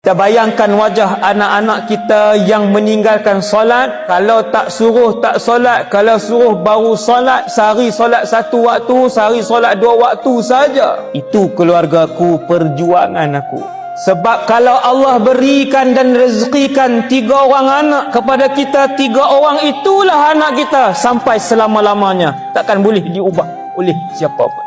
Kita bayangkan wajah anak-anak kita yang meninggalkan solat. Kalau tak suruh tak solat, kalau suruh baru solat, sehari solat 1 waktu, sehari solat 2 waktu saja. Itu keluargaku, perjuangan aku. Sebab kalau Allah berikan dan rezekikan 3 orang anak kepada kita, 3 orang itulah anak kita sampai selama-lamanya. Takkan boleh diubah oleh siapa pun.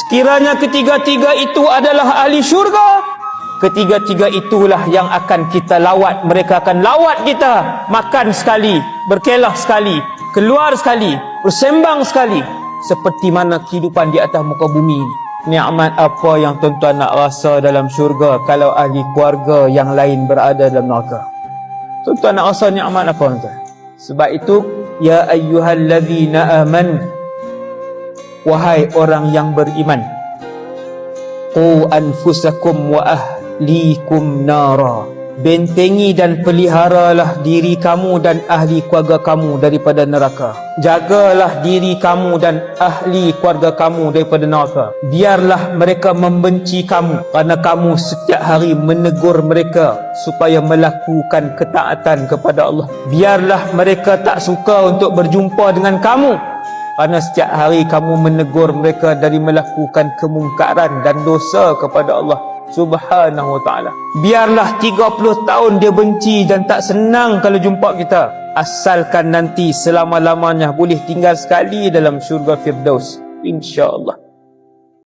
Sekiranya ketiga-tiga itu adalah ahli syurga, ketiga-tiga itulah yang akan kita lawat. Mereka akan lawat kita. Makan sekali, berkelah sekali, keluar sekali, bersembang sekali. Seperti mana kehidupan di atas muka bumi ini. Nikmat apa yang tuan-tuan nak rasa dalam syurga kalau ahli keluarga yang lain berada dalam neraka? Tuan-tuan nak rasa nikmat apa tuan? Sebab itu, ya ayyuhallazina amanu, wahai orang yang beriman, qu anfusakum wa ahlikum nara, bentengi dan peliharalah diri kamu dan ahli keluarga kamu daripada neraka. Jagalah diri kamu dan ahli keluarga kamu daripada neraka. Biarlah mereka membenci kamu kerana kamu setiap hari menegur mereka supaya melakukan ketaatan kepada Allah. Biarlah mereka tak suka untuk berjumpa dengan kamu kerana setiap hari kamu menegur mereka dari melakukan kemungkaran dan dosa kepada Allah Subhanahu wa ta'ala. Biarlah 30 tahun dia benci dan tak senang kalau jumpa kita, asalkan nanti selama-lamanya boleh tinggal sekali dalam syurga Firdaus, insya-Allah.